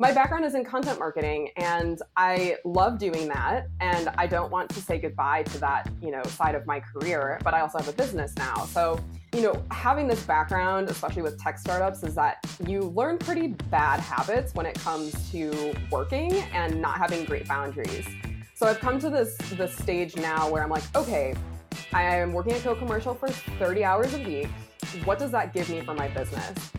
My background is in content marketing, and I love doing that. And I don't want to say goodbye to that, side of my career, but I also have a business now. So, having this background, especially with tech startups, is that you learn pretty bad habits when it comes to working and not having great boundaries. So I've come to this stage now where I'm like, okay, I am working at Co-Commercial for 30 hours a week. What does that give me for my business?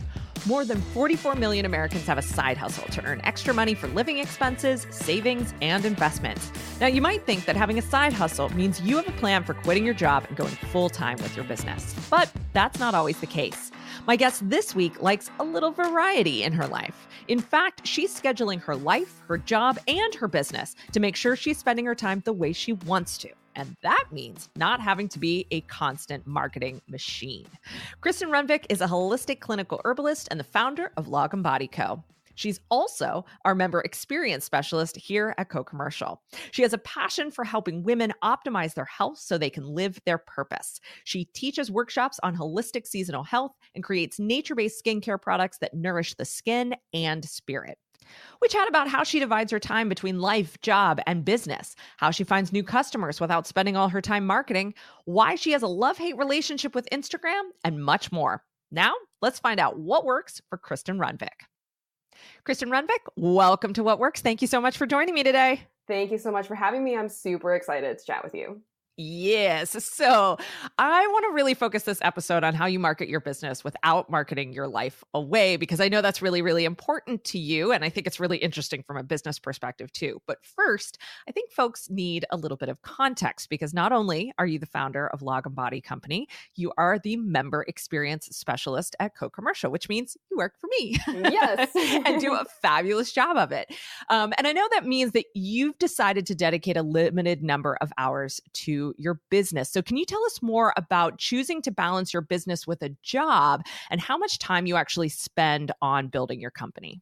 More than 44 million Americans have a side hustle to earn extra money for living expenses, savings, and investments. Now, you might think that having a side hustle means you have a plan for quitting your job and going full-time with your business. But that's not always the case. My guest this week likes a little variety in her life. In fact, she's scheduling her life, her job, and her business to make sure she's spending her time the way she wants to. And that means not having to be a constant marketing machine. Kristen Runvik is a holistic clinical herbalist and the founder of Lagom Body Co. She's also our member experience specialist here at Co-Commercial. She has a passion for helping women optimize their health so they can live their purpose. She teaches workshops on holistic seasonal health and creates nature-based skincare products that nourish the skin and spirit. We chat about how she divides her time between life, job, and business, how she finds new customers without spending all her time marketing, why she has a love-hate relationship with Instagram, and much more. Now, let's find out what works for Kristen Runvik. Kristen Runvik, welcome to What Works. Thank you so much for joining me today. Thank you so much for having me. I'm super excited to chat with you. Yes. So I want to really focus this episode on how you market your business without marketing your life away, because I know that's really, really important to you. And I think it's really interesting from a business perspective too. But first, I think folks need a little bit of context, because not only are you the founder of Lagom Body Company, you are the member experience specialist at Co-Commercial, which means you work for me. Yes. And do a fabulous job of it. And I know that means that you've decided to dedicate a limited number of hours to your business. So can you tell us more about choosing to balance your business with a job and how much time you actually spend on building your company?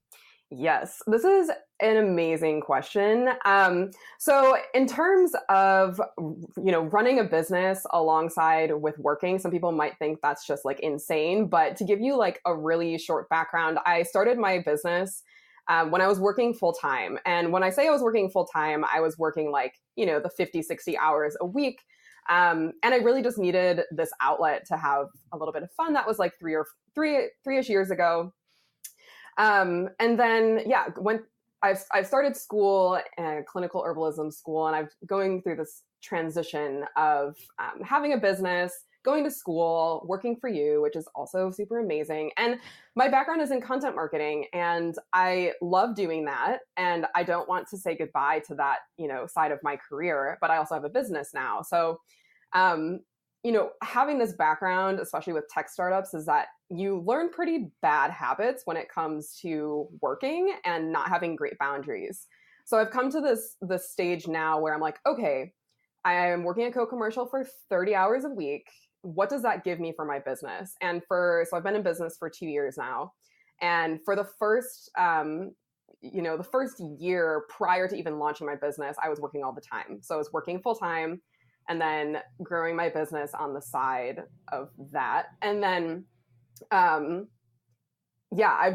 Yes, this is an amazing question. So in terms of, running a business alongside with working, some people might think that's just like insane. But to give you like a really short background, I started my business when I was working full time. And when I say I was working full time, I was working the 50, 60 hours a week. And I really just needed this outlet to have a little bit of fun. That was like three-ish years ago. And then, when I've started school, clinical herbalism school, and I'm going through this transition of having a business, going to school, working for you, which is also super amazing. And my background is in content marketing, and I love doing that. And I don't want to say goodbye to that, side of my career, but I also have a business now. So, having this background, especially with tech startups, is that you learn pretty bad habits when it comes to working and not having great boundaries. So I've come to this stage now where I'm like, okay, I am working at Co-Commercial for 30 hours a week. What does that give me for my business? So I've been in business for 2 years now. And for the first, the first year prior to even launching my business, I was working all the time. So I was working full time and then growing my business on the side of that. And then, I've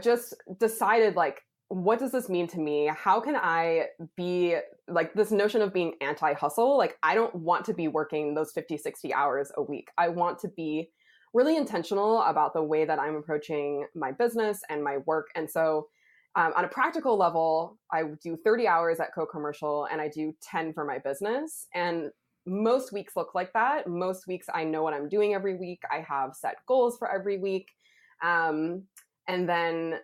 just decided, what does this mean to me? How can I be this notion of being anti-hustle? I don't want to be working those 50, 60 hours a week. I want to be really intentional about the way that I'm approaching my business and my work. And so on a practical level, I do 30 hours at Co-Commercial and I do 10 for my business. And most weeks look like that. Most weeks I know what I'm doing every week. I have set goals for every week. And then,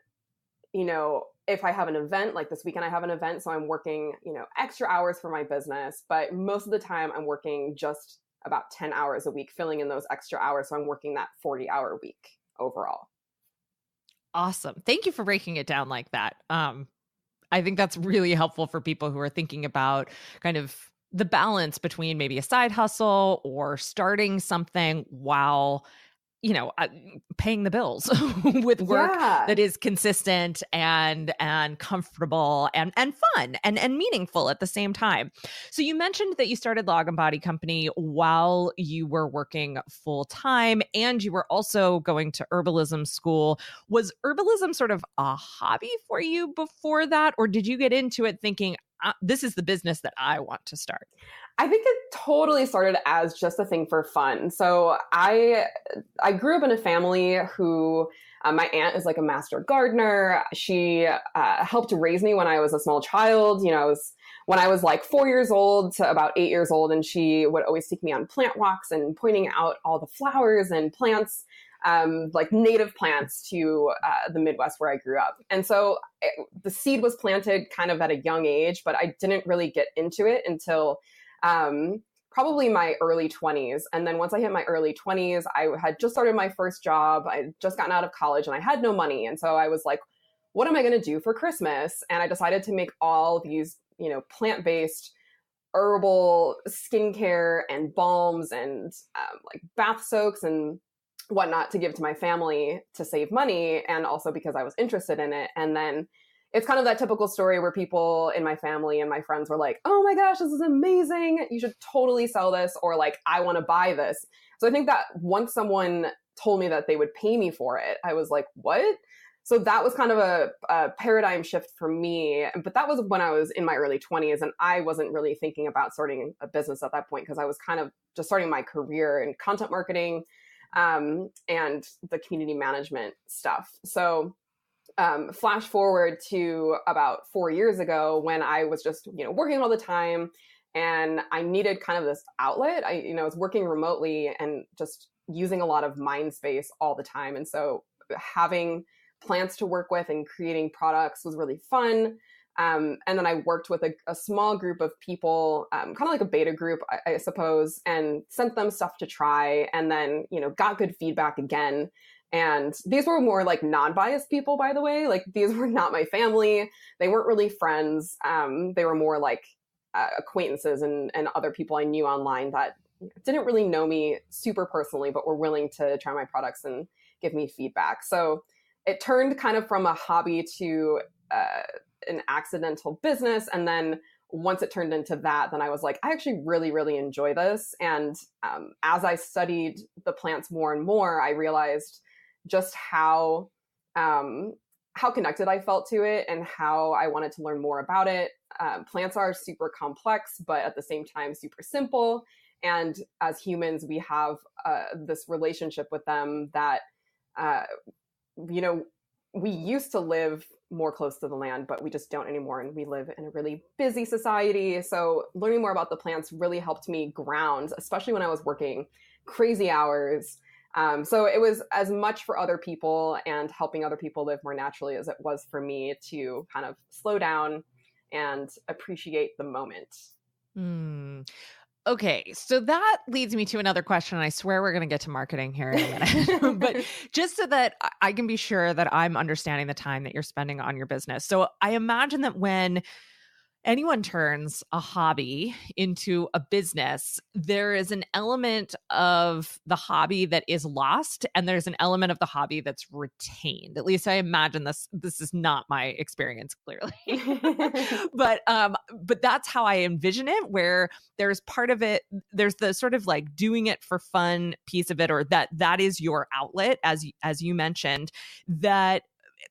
if I have an event, like this weekend I have an event, so I'm working, extra hours for my business, but most of the time I'm working just about 10 hours a week, filling in those extra hours. So I'm working that 40-hour week overall. Awesome. Thank you for breaking it down like that. I think that's really helpful for people who are thinking about kind of the balance between maybe a side hustle or starting something while paying the bills with work that is consistent and comfortable and fun and meaningful at the same time. So you mentioned that you started Lagom Body Company while you were working full time, and you were also going to herbalism school. Was herbalism sort of a hobby for you before that, or did you get into it thinking, this is the business that I want to start? I think it totally started as just a thing for fun. So I grew up in a family who my aunt is like a master gardener. She helped raise me when I was a small child. When I was like 4 years old to about 8 years old, and she would always take me on plant walks and pointing out all the flowers and plants, like native plants to the Midwest where I grew up. And so the seed was planted kind of at a young age, but I didn't really get into it until probably my early 20s. And then once I hit my early 20s, I had just started my first job. I had just gotten out of college and I had no money. And so I was like, what am I going to do for Christmas? And I decided to make all these, plant-based herbal skincare and balms and like bath soaks and whatnot to give to my family to save money. And also because I was interested in it. And then it's kind of that typical story where people in my family and my friends were like, oh my gosh, this is amazing. You should totally sell this, or like, I want to buy this. So I think that once someone told me that they would pay me for it, I was like, what? So that was kind of a paradigm shift for me. But that was when I was in my early 20s, and I wasn't really thinking about starting a business at that point because I was kind of just starting my career in content marketing and the community management stuff. So flash forward to about 4 years ago when I was just, working all the time and I needed kind of this outlet. I was working remotely and just using a lot of mind space all the time. And so having plants to work with and creating products was really fun. And then I worked with a small group of people, kind of like a beta group, I suppose, and sent them stuff to try, and then, got good feedback again. And these were more like non-biased people, by the way. Like, these were not my family. They weren't really friends. They were more like acquaintances and other people I knew online that didn't really know me super personally, but were willing to try my products and give me feedback. So it turned kind of from a hobby to an accidental business. And then once it turned into that, then I was like, I actually really, really enjoy this. And as I studied the plants more and more, I realized just how connected I felt to it and how I wanted to learn more about it. Plants are super complex, but at the same time, super simple. And as humans, we have this relationship with them that, we used to live more close to the land, but we just don't anymore. And we live in a really busy society. So learning more about the plants really helped me ground, especially when I was working crazy hours. So it was as much for other people and helping other people live more naturally as it was for me to kind of slow down and appreciate the moment. Okay, so that leads me to another question. I swear we're going to get to marketing here in a minute, but just so that I can be sure that I'm understanding the time that you're spending on your business. So I imagine that when anyone turns a hobby into a business, there is an element of the hobby that is lost, and there's an element of the hobby that's retained. At least I imagine this. This is not my experience, clearly, but that's how I envision it. Where there's part of it, there's the sort of like doing it for fun piece of it, or that is your outlet, as you mentioned, that.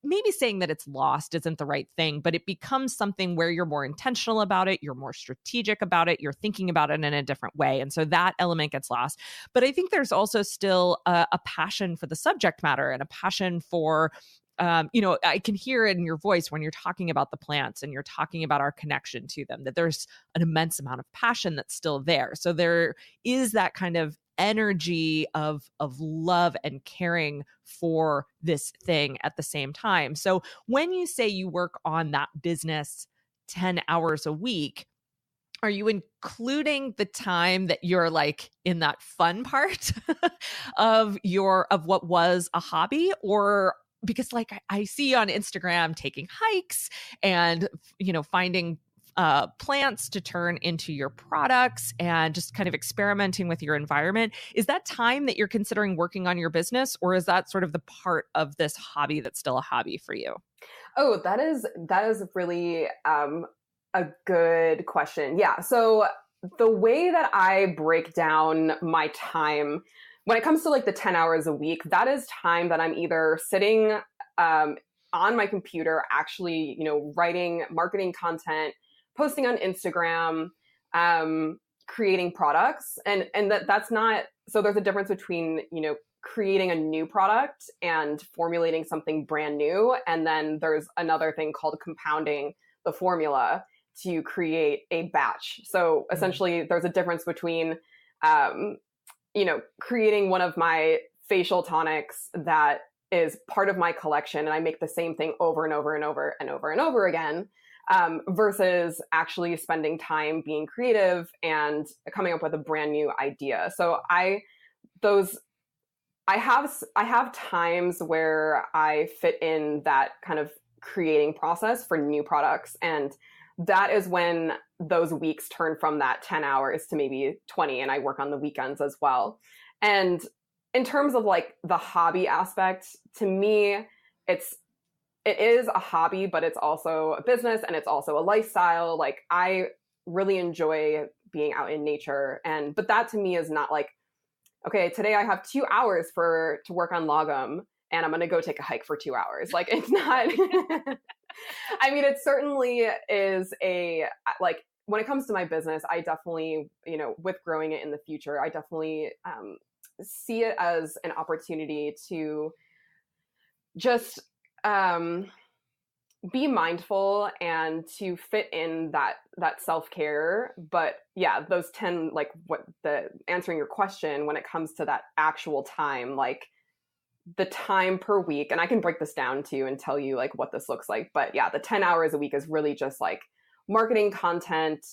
Maybe saying that it's lost isn't the right thing, but it becomes something where you're more intentional about it, you're more strategic about it, you're thinking about it in a different way. And so that element gets lost. But I think there's also still a passion for the subject matter and a passion for, I can hear it in your voice when you're talking about the plants and you're talking about our connection to them, that there's an immense amount of passion that's still there. So there is that kind of energy of love and caring for this thing at the same time. So when you say you work on that business 10 hours a week, are you including the time that you're like in that fun part of what was a hobby? Or because like I see on Instagram taking hikes and finding plants to turn into your products and just kind of experimenting with your environment. Is that time that you're considering working on your business, or is that sort of the part of this hobby that's still a hobby for you? Oh, that is really a good question. Yeah. So the way that I break down my time when it comes to like the 10 hours a week, that is time that I'm either sitting on my computer, actually, writing marketing content, posting on Instagram, creating products. And that's not, so there's a difference between, creating a new product and formulating something brand new. And then there's another thing called compounding the formula to create a batch. So essentially there's a difference between, creating one of my facial tonics that is part of my collection and I make the same thing over and over and over and over and over again, versus actually spending time being creative and coming up with a brand new idea. So I have times where I fit in that kind of creating process for new products. And that is when those weeks turn from that 10 hours to maybe 20. And I work on the weekends as well. And in terms of like the hobby aspect, to me, it is a hobby, but it's also a business and it's also a lifestyle. Like I really enjoy being out in nature. But that to me is not like, okay, today I have 2 hours to work on Lagom and I'm going to go take a hike for 2 hours. Like it's not, I mean, it certainly is like when it comes to my business, I definitely, with growing it in the future, I definitely see it as an opportunity to just be mindful and to fit in that self-care. But yeah, those 10, like answering your question, when it comes to that actual time, like the time per week, and I can break this down to you and tell you like what this looks like. But yeah, the 10 hours a week is really just like marketing content,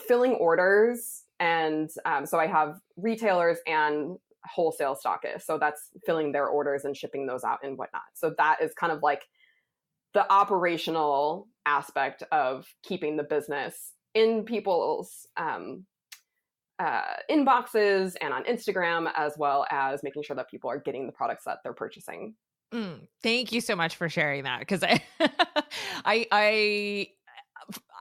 filling orders. And so I have retailers and wholesale stockists. So that's filling their orders and shipping those out and whatnot. So that is kind of like the operational aspect of keeping the business in people's inboxes and on Instagram, as well as making sure that people are getting the products that they're purchasing. Thank you so much for sharing that. Because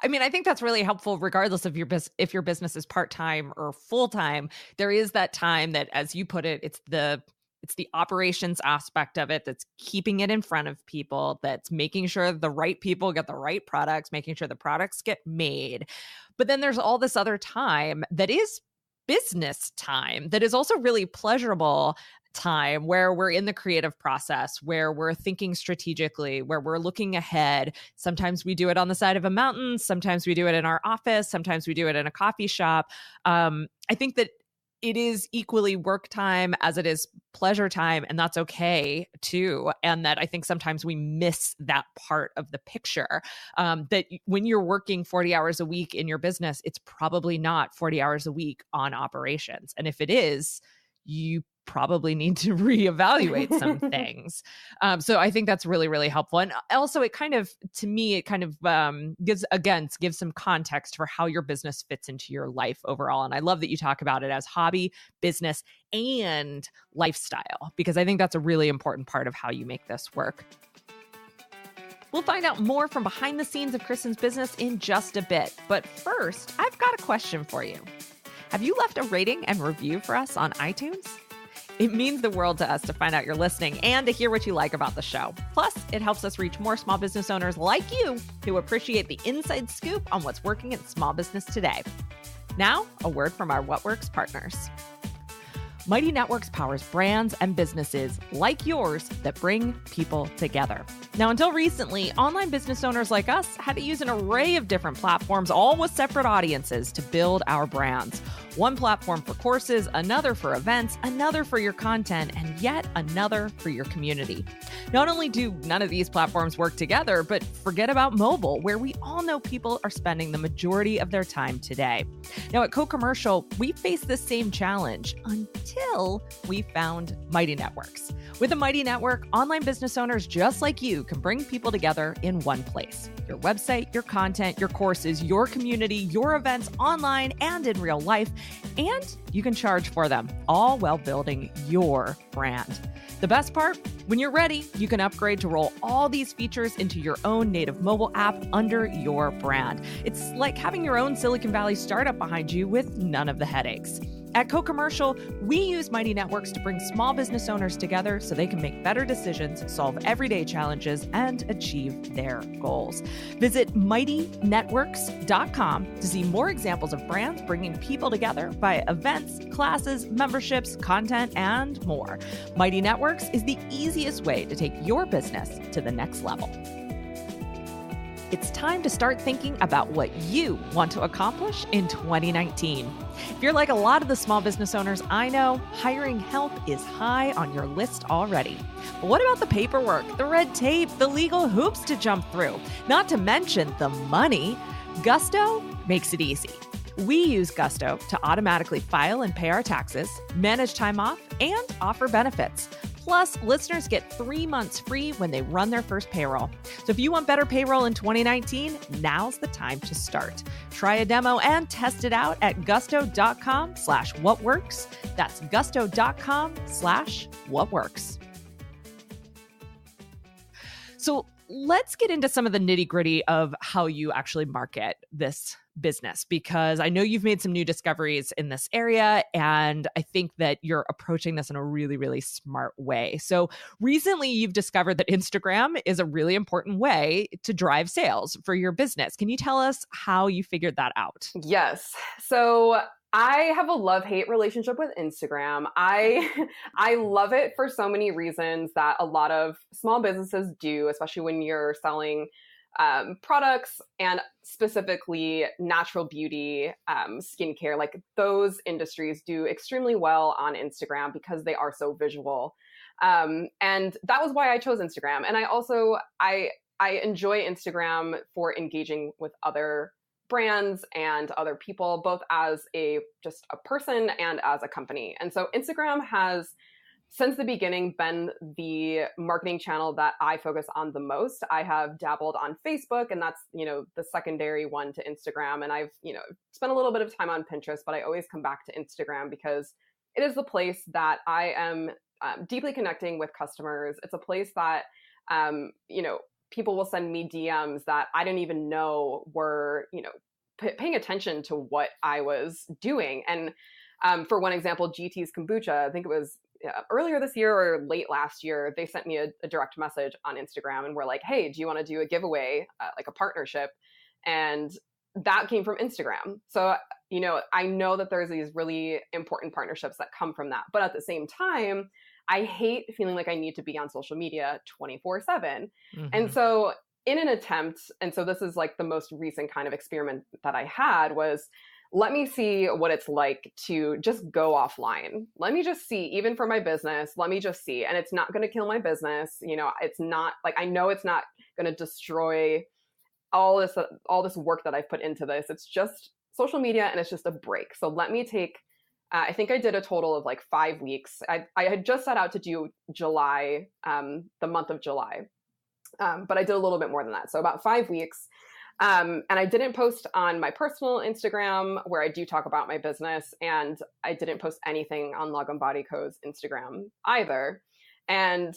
I mean, I think that's really helpful regardless of if your business is part-time or full-time. There is that time that, as you put it, it's the operations aspect of it that's keeping it in front of people, that's making sure the right people get the right products, making sure the products get made. But then there's all this other time that is business time that is also really pleasurable time, where we're in the creative process, where we're thinking strategically, where we're looking ahead. Sometimes we do it on the side of a mountain. Sometimes we do it in our office. Sometimes we do it in a coffee shop. I think that it is equally work time as it is pleasure time, and that's okay too. And that I think sometimes we miss that part of the picture, that when you're working 40 hours a week in your business, it's probably not 40 hours a week on operations. And if it is, you probably need to reevaluate some things. So I think that's really, really helpful. And also it kind of, to me, it kind of gives some context for how your business fits into your life overall. And I love that you talk about it as hobby, business, and lifestyle, because I think that's a really important part of how you make this work. We'll find out more from behind the scenes of Kristen's business in just a bit. But first, I've got a question for you. Have you left a rating and review for us on iTunes? It means the world to us to find out you're listening and to hear what you like about the show. Plus, it helps us reach more small business owners like you who appreciate the inside scoop on what's working in small business today. Now, a word from our What Works partners. Mighty Networks powers brands and businesses like yours that bring people together. Now, until recently, online business owners like us had to use an array of different platforms, all with separate audiences, to build our brands. One platform for courses, another for events, another for your content, and yet another for your community. Not only do none of these platforms work together, but forget about mobile, where we all know people are spending the majority of their time today. Now, at Co-Commercial, we faced the same challenge until we found Mighty Networks. With a Mighty Network, online business owners just like you can bring people together in one place. Your website, your content, your courses, your community, your events online and in real life, and you can charge for them, all while building your brand. The best part? When you're ready, you can upgrade to roll all these features into your own native mobile app under your brand. It's like having your own Silicon Valley startup behind you with none of the headaches. At Co-Commercial, we use Mighty Networks to bring small business owners together so they can make better decisions, solve everyday challenges, and achieve their goals. Visit MightyNetworks.com to see more examples of brands bringing people together via events, classes, memberships, content, and more. Mighty Networks is the easiest way to take your business to the next level. It's time to start thinking about what you want to accomplish in 2019. If you're like a lot of the small business owners I know, hiring help is high on your list already. But what about the paperwork, the red tape, the legal hoops to jump through? Not to mention the money. Gusto makes it easy. We use Gusto to automatically file and pay our taxes, manage time off, and offer benefits. Plus, listeners get 3 months free when they run their first payroll. So if you want better payroll in 2019, now's the time to start. Try a demo and test it out at gusto.com/whatworks. That's gusto.com/whatworks. So let's get into some of the nitty-gritty of how you actually market this business, because I know you've made some new discoveries in this area, and I think that you're approaching this in a really, really smart way. So recently you've discovered that Instagram is a really important way to drive sales for your business. Can you tell us how you figured that out? Yes. So I have a love-hate relationship with Instagram. I love it for so many reasons that a lot of small businesses do, especially when you're selling products and specifically natural beauty, skincare. Like those industries do extremely well on Instagram because they are so visual. And that was why I chose Instagram. And I enjoy Instagram for engaging with other brands and other people, both as just a person and as a company. And so Instagram has, since the beginning, been the marketing channel that I focus on the most. I have dabbled on Facebook, and that's, the secondary one to Instagram. And I've, spent a little bit of time on Pinterest, but I always come back to Instagram because it is the place that I am deeply connecting with customers. It's a place that, people will send me DMs that I didn't even know were, paying attention to what I was doing. And for one example, GT's Kombucha, I think it was earlier this year or late last year, they sent me a direct message on Instagram and were like, hey, do you want to do a giveaway, like a partnership? And that came from Instagram. So, I know that there's these really important partnerships that come from that. But at the same time, I hate feeling like I need to be on social media 24/7. Mm-hmm. And so in an attempt, and so this is like the most recent kind of experiment that I had was, let me see what it's like to just go offline. Let me just see, even for my business, let me just see. And it's not going to kill my business. It's not like, I know it's not going to destroy all this work that I've put into this. It's just social media and it's just a break. So let me take, I think I did a total of like 5 weeks. I had just set out to do July, the month of July. But I did a little bit more than that. So about 5 weeks. And I didn't post on my personal Instagram where I do talk about my business. And I didn't post anything on Lagom Body Co.'s Instagram either. And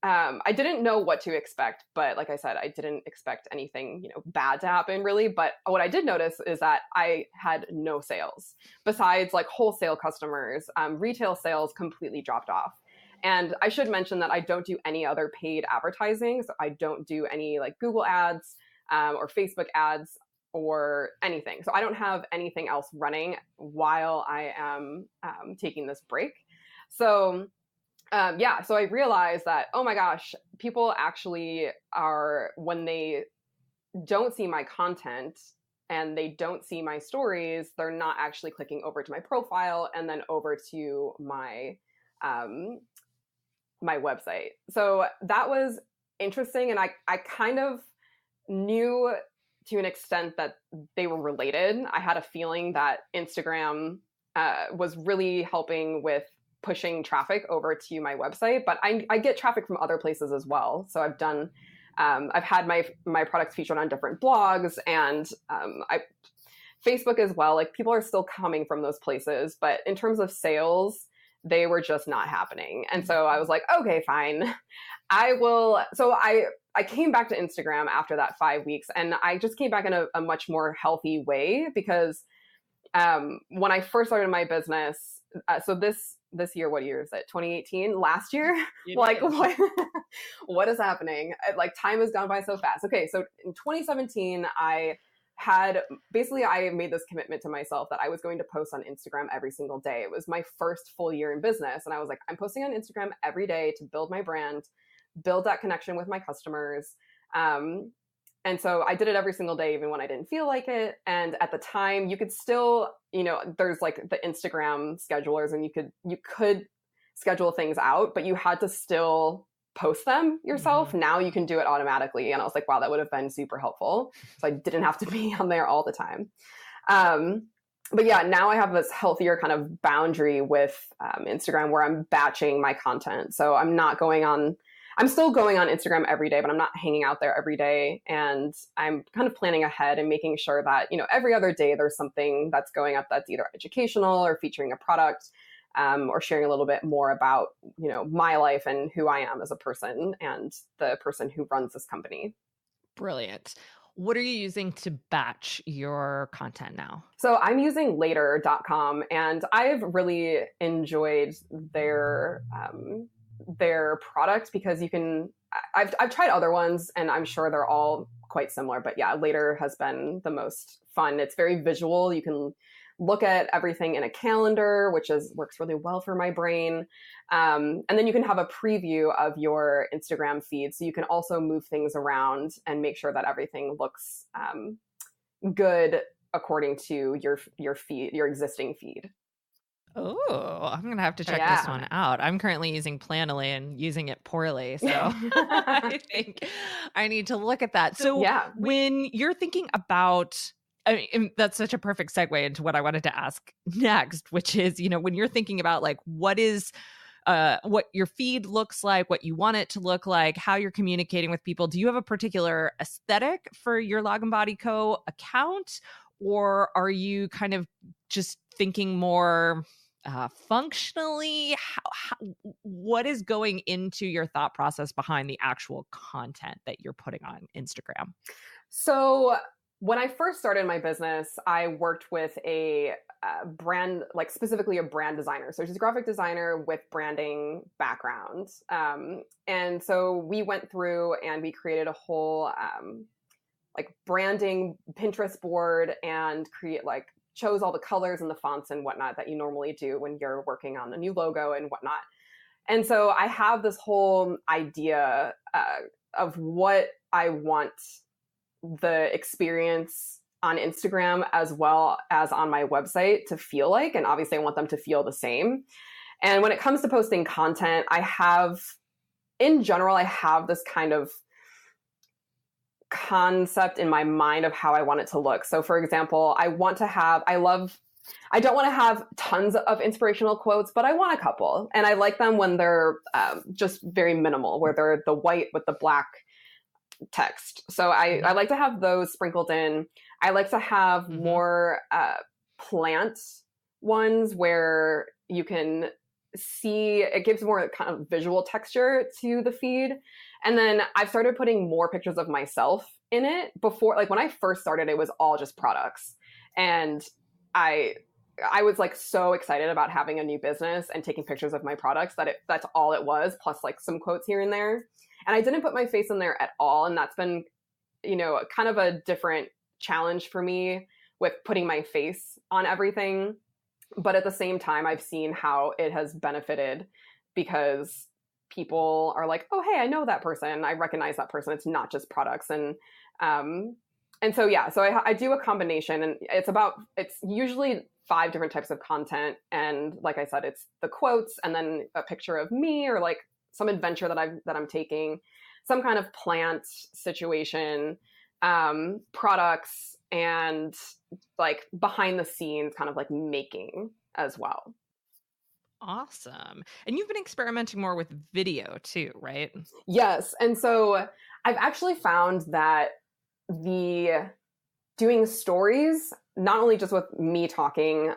I didn't know what to expect. But like I said, I didn't expect anything, bad to happen really. But what I did notice is that I had no sales besides like wholesale customers. Retail sales completely dropped off. And I should mention that I don't do any other paid advertising. So I don't do any like Google ads or Facebook ads or anything. So I don't have anything else running while I am taking this break. So so I realized that, oh my gosh, people actually are, when they don't see my content and they don't see my stories, they're not actually clicking over to my profile and then over to my my website. So that was interesting. And I kind of knew to an extent that they were related. I had a feeling that Instagram was really helping with pushing traffic over to my website, but I get traffic from other places as well. So I've done I've had my products featured on different blogs, and Facebook as well. Like, people are still coming from those places, but in terms of sales, they were just not happening. And so I was like, okay, fine. I will. So I came back to Instagram after that 5 weeks, and I just came back in a much more healthy way, because when I first started my business, so this year, what year is it? 2018? Last year? Like, what is happening? Like, time has gone by so fast. Okay, so in 2017, I made this commitment to myself that I was going to post on Instagram every single day. It was my first full year in business. And I was like, I'm posting on Instagram every day to build my brand, build that connection with my customers. And so I did it every single day, even when I didn't feel like it. And at the time, you could still, there's like the Instagram schedulers, and you could schedule things out, but you had to still post them yourself. Mm-hmm. Now you can do it automatically. And I was like, wow, that would have been super helpful. So I didn't have to be on there all the time. But yeah, now I have this healthier kind of boundary with Instagram, where I'm batching my content. So I'm still going on Instagram every day, but I'm not hanging out there every day. And I'm kind of planning ahead and making sure that, every other day there's something that's going up that's either educational or featuring a product, or sharing a little bit more about, my life and who I am as a person and the person who runs this company. Brilliant. What are you using to batch your content now? So I'm using later.com, and I've really enjoyed their product, because I've tried other ones, and I'm sure they're all quite similar, but yeah, Later has been the most fun. It's very visual. You can look at everything in a calendar, which works really well for my brain. And then you can have a preview of your Instagram feed. So you can also move things around and make sure that everything looks good according to your feed, your existing feed. Oh, I'm going to have to check this one out. I'm currently using Planoly and using it poorly. So I think I need to look at that. So when you're thinking about, I mean, that's such a perfect segue into what I wanted to ask next, which is, when you're thinking about like, what your feed looks like, what you want it to look like, how you're communicating with people, do you have a particular aesthetic for your Lagom Body Co. account? Or are you kind of just thinking more functionally? What is going into your thought process behind the actual content that you're putting on Instagram? So when I first started my business, I worked with a brand, like specifically a brand designer. So she's a graphic designer with branding background. And so we went through and we created a whole like branding Pinterest board, and chose all the colors and the fonts and whatnot that you normally do when you're working on a new logo and whatnot. And so I have this whole idea of what I want the experience on Instagram as well as on my website to feel like. And obviously I want them to feel the same. And when it comes to posting content, I have this kind of concept in my mind of how I want it to look. So for example, I don't want to have tons of inspirational quotes, but I want a couple. And I like them when they're just very minimal, where they're the white with the black text. So I like to have those sprinkled in. I like to have more plant ones where you can see, it gives more kind of visual texture to the feed. And then I've started putting more pictures of myself in it. Before, like when I first started, it was all just products. And I was like so excited about having a new business and taking pictures of my products that's all it was, plus like some quotes here and there. And I didn't put my face in there at all. And that's been, kind of a different challenge for me with putting my face on everything. But at the same time, I've seen how it has benefited, because people are like, oh, hey, I know that person. I recognize that person. It's not just products. And so, yeah, so I do a combination, and it's usually 5 different types of content. And like I said, it's the quotes, and then a picture of me, or like some adventure that I'm taking, some kind of plant situation, products, and like behind the scenes kind of like making as well. Awesome. And you've been experimenting more with video too, right? Yes. And so I've actually found that the doing stories, not only just with me talking,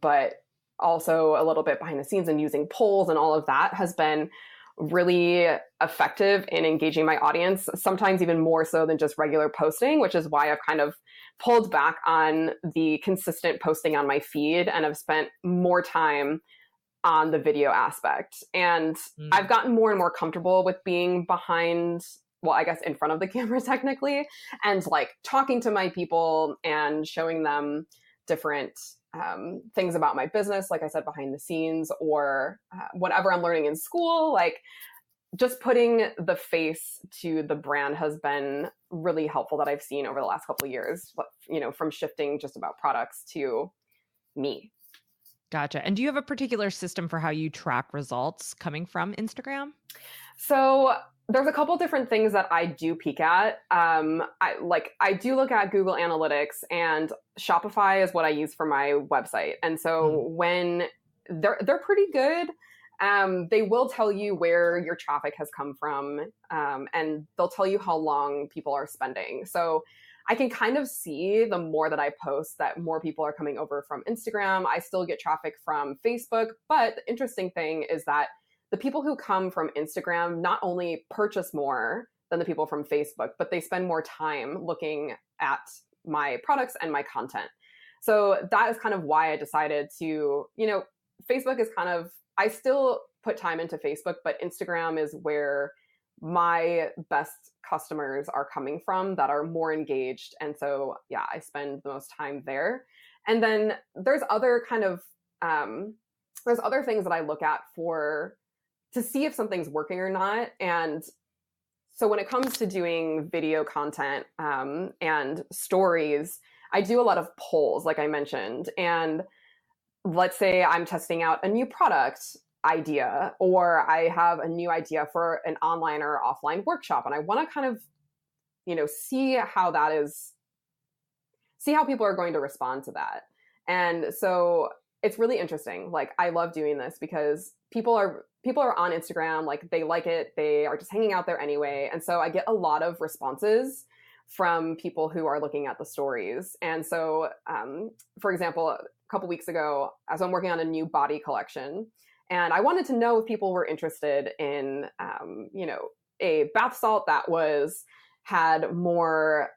but also a little bit behind the scenes and using polls and all of that has been really effective in engaging my audience, sometimes even more so than just regular posting, which is why I've kind of pulled back on the consistent posting on my feed and have spent more time on the video aspect. And I've gotten more and more comfortable with being behind, well, I guess in front of the camera technically, and like talking to my people and showing them different things about my business, like I said, behind the scenes, or whatever I'm learning in school. Like just putting the face to the brand has been really helpful that I've seen over the last couple of years, you know, from shifting just about products to me. Gotcha. And do you have a particular system for how you track results coming from Instagram? So there's a couple different things that I do peek at. I do look at Google Analytics, and Shopify is what I use for my website. And so when they're pretty good, they will tell you where your traffic has come from, and they'll tell you how long people are spending. So I can kind of see the more that I post that more people are coming over from Instagram. I still get traffic from Facebook, but the interesting thing is that the people who come from Instagram not only purchase more than the people from Facebook, but they spend more time looking at my products and my content. So that is kind of why I decided to, you know, Facebook is kind of, I still put time into Facebook, but Instagram is where my best customers are coming from that are more engaged. And so, yeah, I spend the most time there. And then there's other kind of, there's other things that I look at to see if something's working or not. And so when it comes to doing video content and stories, I do a lot of polls, like I mentioned. And let's say I'm testing out a new product idea, or I have a new idea for an online or offline workshop, and I want to kind of, you know, see how people are going to respond to that. And so it's really interesting. Like, I love doing this because people are on Instagram, like they like it, they are just hanging out there anyway. And so I get a lot of responses from people who are looking at the stories. And so, for example, a couple weeks ago, as I'm working on a new body collection, and I wanted to know if people were interested in, you know, a bath salt that had more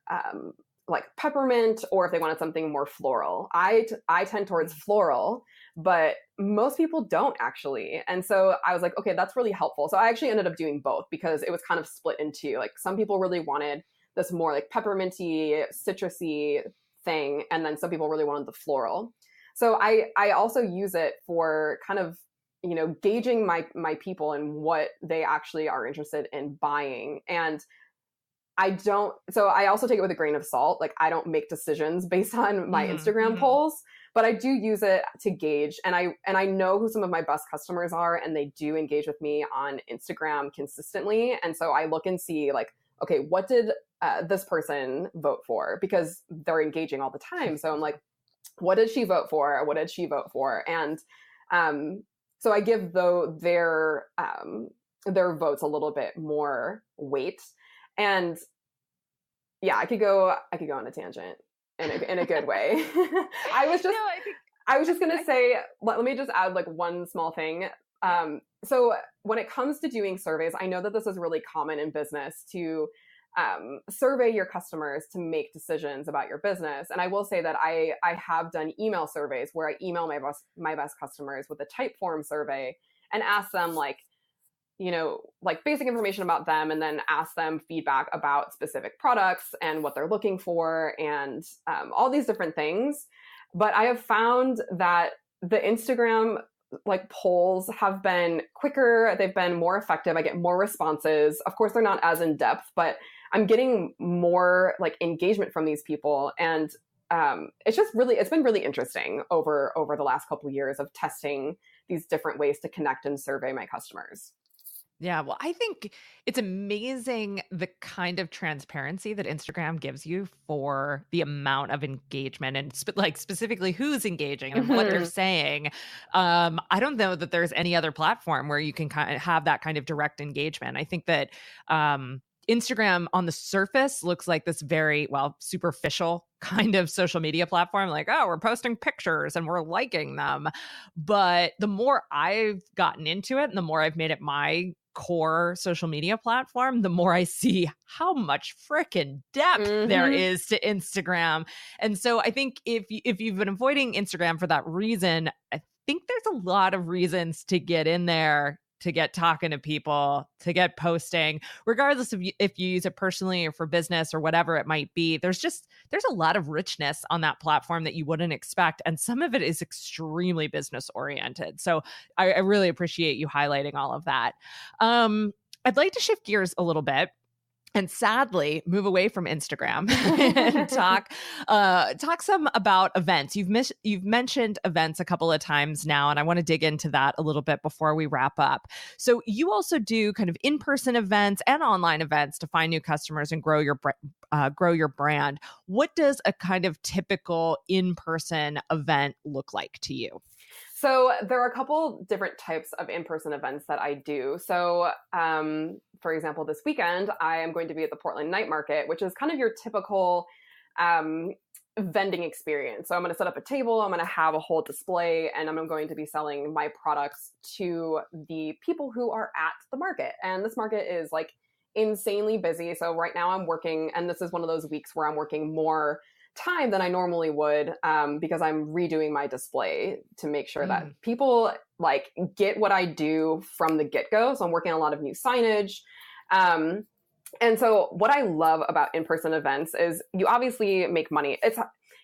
like peppermint, or if they wanted something more floral. I tend towards floral, but most people don't actually. And so I was like, okay, that's really helpful. So I actually ended up doing both because it was kind of split into, like, some people really wanted this more like pepperminty, citrusy thing, and then some people really wanted the floral. So I also use it for kind of, you know, gauging my people and what they actually are interested in buying. And so I also take it with a grain of salt. Like, I don't make decisions based on my Instagram polls, but I do use it to gauge. And I know who some of my best customers are, and they do engage with me on Instagram consistently. And so I look and see, like, okay, what did this person vote for? Because they're engaging all the time. So I'm like, what did she vote for? What did she vote for? And so I give their votes a little bit more weight. And yeah, I could go on a tangent in a good way. I was just gonna say, let me just add like one small thing. So when it comes to doing surveys, I know that this is really common in business to survey your customers to make decisions about your business. And I will say that I have done email surveys where I email my best customers with a type form survey and ask them, like, you know, like basic information about them, and then ask them feedback about specific products and what they're looking for, and all these different things. But I have found that the Instagram like polls have been quicker. They've been more effective. I get more responses. Of course, they're not as in depth, but I'm getting more like engagement from these people. And it's been really interesting over the last couple of years of testing these different ways to connect and survey my customers. Yeah, well, I think it's amazing the kind of transparency that Instagram gives you for the amount of engagement and specifically who's engaging and what they're saying. I don't know that there's any other platform where you can kind of have that kind of direct engagement. I think that Instagram on the surface looks like this very, well, superficial kind of social media platform. Like, oh, we're posting pictures and we're liking them. But the more I've gotten into it and the more I've made it my core social media platform, the more I see how much freaking depth there is to Instagram. And so I think if you've been avoiding Instagram for that reason, I think there's a lot of reasons to get in there, to get talking to people, to get posting, regardless of if you use it personally or for business or whatever it might be. There's a lot of richness on that platform that you wouldn't expect. And some of it is extremely business oriented. So I really appreciate you highlighting all of that. I'd like to shift gears a little bit and sadly move away from Instagram and talk some about events. You've mentioned events a couple of times now, and I want to dig into that a little bit before we wrap up. So you also do kind of in-person events and online events to find new customers and grow your brand. What does a kind of typical in-person event look like to you? So there are a couple different types of in-person events that I do. So for example, this weekend, I am going to be at the Portland Night Market, which is kind of your typical vending experience. So I'm going to set up a table, I'm going to have a whole display, and I'm going to be selling my products to the people who are at the market. And this market is like insanely busy. So right now I'm working, and this is one of those weeks where I'm working more time than I normally would because I'm redoing my display to make sure that people like get what I do from the get-go. So I'm working on a lot of new signage. And so what I love about in-person events is you obviously make money.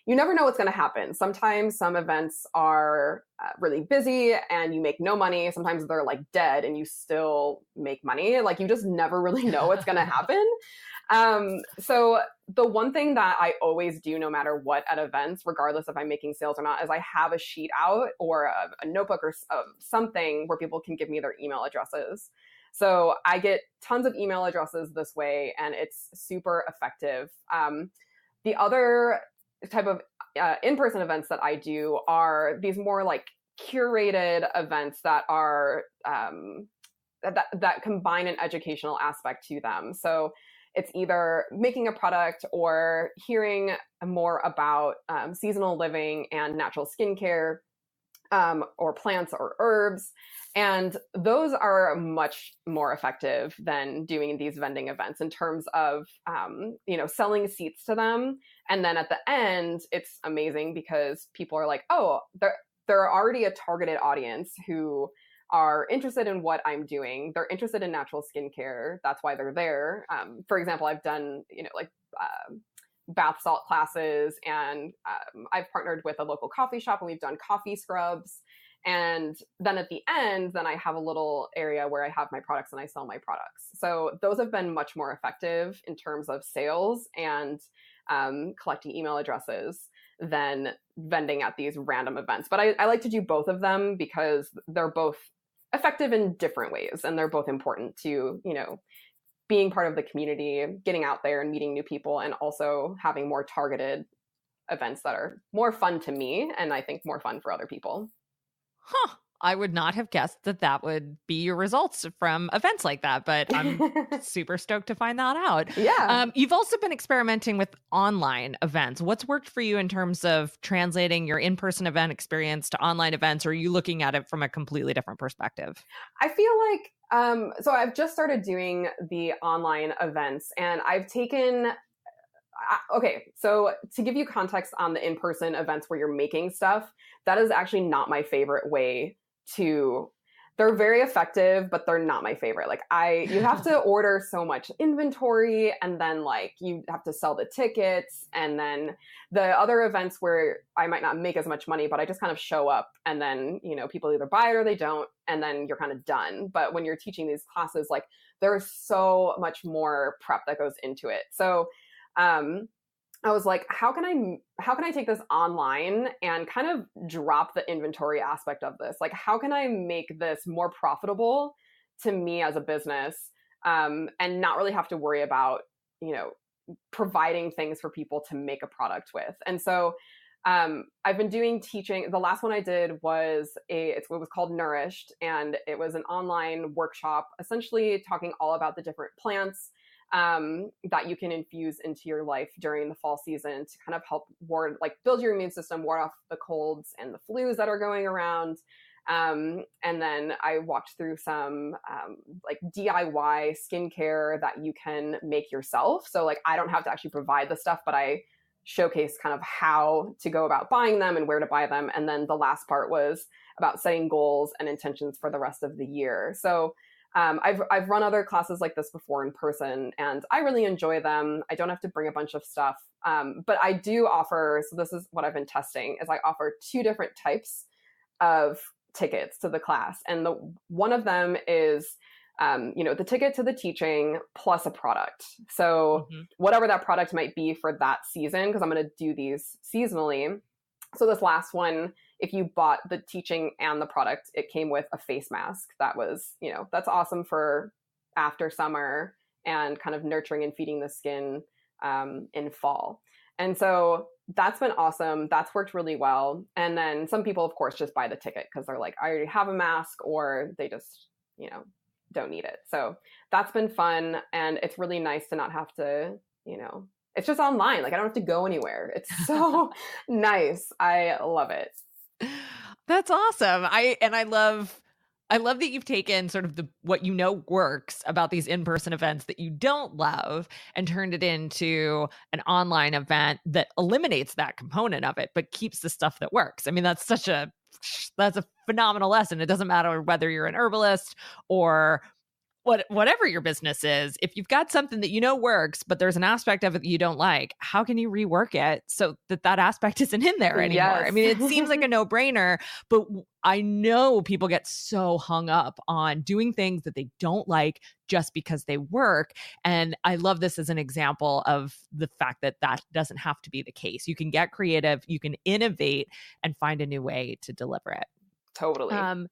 You never know what's going to happen. Sometimes some events are really busy and you make no money. Sometimes they're like dead and you still make money. Like you just never really know what's going to happen. So the one thing that I always do, no matter what at events, regardless if I'm making sales or not, is I have a sheet out or a notebook or something where people can give me their email addresses. So I get tons of email addresses this way, and it's super effective. The other type of in-person events that I do are these more like curated events that are that combine an educational aspect to them. So it's either making a product or hearing more about seasonal living and natural skincare, or plants or herbs. And those are much more effective than doing these vending events in terms of, selling seats to them. And then at the end, it's amazing because people are like, oh, they're already a targeted audience who are interested in what I'm doing. They're interested in natural skincare. That's why they're there. For example, I've done, bath salt classes, and I've partnered with a local coffee shop and we've done coffee scrubs. And then at the end, then I have a little area where I have my products and I sell my products. So those have been much more effective in terms of sales and collecting email addresses than vending at these random events. But I like to do both of them because they're both effective in different ways, and they're both important to, being part of the community, getting out there and meeting new people, and also having more targeted events that are more fun to me and I think more fun for other people. Huh. I would not have guessed that would be your results from events like that, but I'm super stoked to find that out. Yeah. You've also been experimenting with online events. What's worked for you in terms of translating your in-person event experience to online events, or are you looking at it from a completely different perspective? I feel like, so I've just started doing the online events, and I've taken okay, so to give you context on the in-person events where you're making stuff, that is actually not my favorite way they're very effective, but they're not my favorite. Like you have to order so much inventory, and then like you have to sell the tickets, and then the other events where I might not make as much money, but I just kind of show up, and then, people either buy it or they don't, and then you're kind of done. But when you're teaching these classes, like there's so much more prep that goes into it. So, I was like, how can I take this online and kind of drop the inventory aspect of this? Like, how can I make this more profitable to me as a business, and not really have to worry about, providing things for people to make a product with? And so I've been doing teaching. The last one I did was it was called Nourished, and it was an online workshop, essentially talking all about the different plants that you can infuse into your life during the fall season to kind of help build your immune system, ward off the colds and the flus that are going around. And then I walked through some DIY skincare that you can make yourself. So I don't have to actually provide the stuff, but I showcase kind of how to go about buying them and where to buy them. And then the last part was about setting goals and intentions for the rest of the year. So I've run other classes like this before in person, and I really enjoy them. I don't have to bring a bunch of stuff, but I do offer, so this is what I've been testing, is I offer 2 different types of tickets to the class. And one of them is the ticket to the teaching plus a product. So whatever that product might be for that season, because I'm going to do these seasonally. So this last one, if you bought the teaching and the product, it came with a face mask. That was, that's awesome for after summer and kind of nurturing and feeding the skin in fall. And so that's been awesome. That's worked really well. And then some people, of course, just buy the ticket because they're like, I already have a mask, or they just, don't need it. So that's been fun. And it's really nice to not have to, it's just online. I don't have to go anywhere. It's so nice. I love it. That's awesome. I love that you've taken sort of what works about these in-person events that you don't love and turned it into an online event that eliminates that component of it, but keeps the stuff that works. I mean, that's a phenomenal lesson. It doesn't matter whether you're an herbalist or whatever your business is. If you've got something that works, but there's an aspect of it that you don't like, how can you rework it so that aspect isn't in there anymore? Yes. I mean, it seems like a no-brainer, but I know people get so hung up on doing things that they don't like just because they work. And I love this as an example of the fact that doesn't have to be the case. You can get creative, you can innovate and find a new way to deliver it. Totally.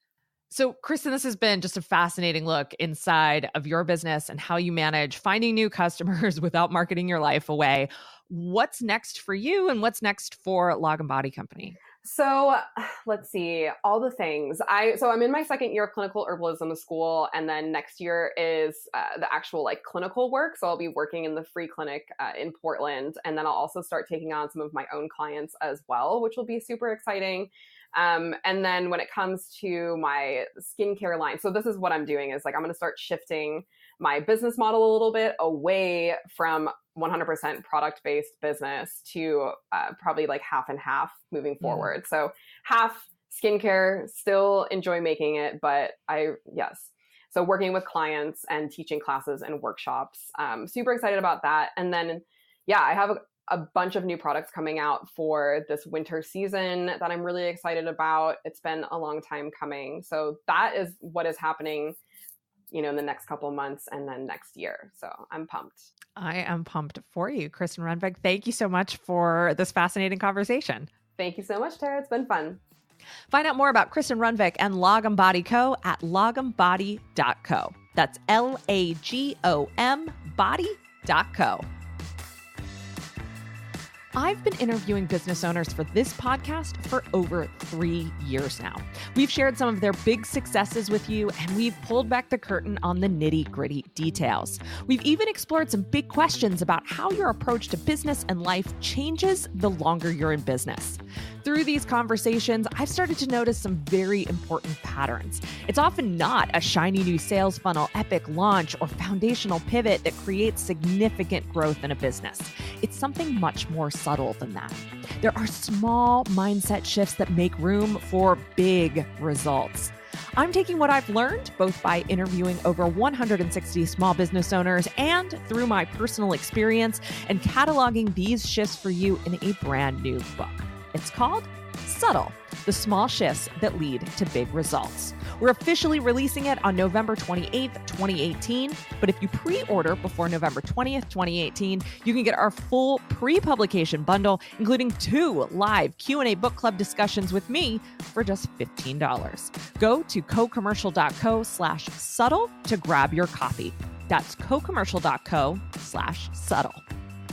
So, Kristen, this has been just a fascinating look inside of your business and how you manage finding new customers without marketing your life away. What's next for you, and what's next for Lagom Body Company? So let's see, all the things. I'm in my second year of clinical herbalism school, and then next year is the actual clinical work. So I'll be working in the free clinic in Portland, and then I'll also start taking on some of my own clients as well, which will be super exciting. And then when it comes to my skincare line, so this is what I'm doing is I'm going to start shifting my business model a little bit away from 100% product-based business to probably half and half moving forward. So half skincare, still enjoy making it, but so working with clients and teaching classes and workshops, super excited about that. And then, I have a bunch of new products coming out for this winter season that I'm really excited about. It's been a long time coming. So that is what is happening, in the next couple of months and then next year. So I'm pumped. I am pumped for you, Kristen Runvik. Thank you so much for this fascinating conversation. Thank you so much, Tara. It's been fun. Find out more about Kristen Runvik and Lagom Body Co. at lagombody.co. That's LAGOM body.co. I've been interviewing business owners for this podcast for over 3 years now. We've shared some of their big successes with you, and we've pulled back the curtain on the nitty-gritty details. We've even explored some big questions about how your approach to business and life changes the longer you're in business. Through these conversations, I've started to notice some very important patterns. It's often not a shiny new sales funnel, epic launch, or foundational pivot that creates significant growth in a business. It's something much more subtle than that. There are small mindset shifts that make room for big results. I'm taking what I've learned, both by interviewing over 160 small business owners and through my personal experience, and cataloging these shifts for you in a brand new book. It's called Subtle: The Small Shifts That Lead to Big Results. We're officially releasing it on November 28th, 2018. But if you pre-order before November 20th, 2018, you can get our full pre-publication bundle, including 2 live Q&A book club discussions with me for just $15. Go to cocommercial.co/subtle to grab your copy. That's cocommercial.co/subtle.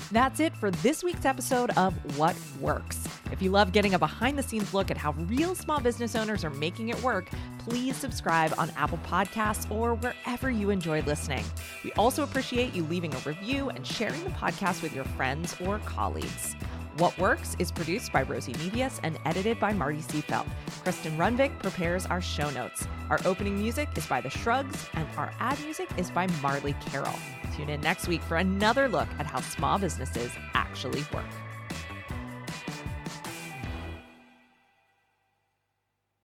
That's it for this week's episode of What Works. If you love getting a behind-the-scenes look at how real small business owners are making it work, please subscribe on Apple Podcasts or wherever you enjoy listening. We also appreciate you leaving a review and sharing the podcast with your friends or colleagues. What Works is produced by Rosie Mevius and edited by Marty Seafeld. Kristen Runvik prepares our show notes. Our opening music is by The Shrugs, and our ad music is by Marley Carroll. Tune in next week for another look at how small businesses actually work.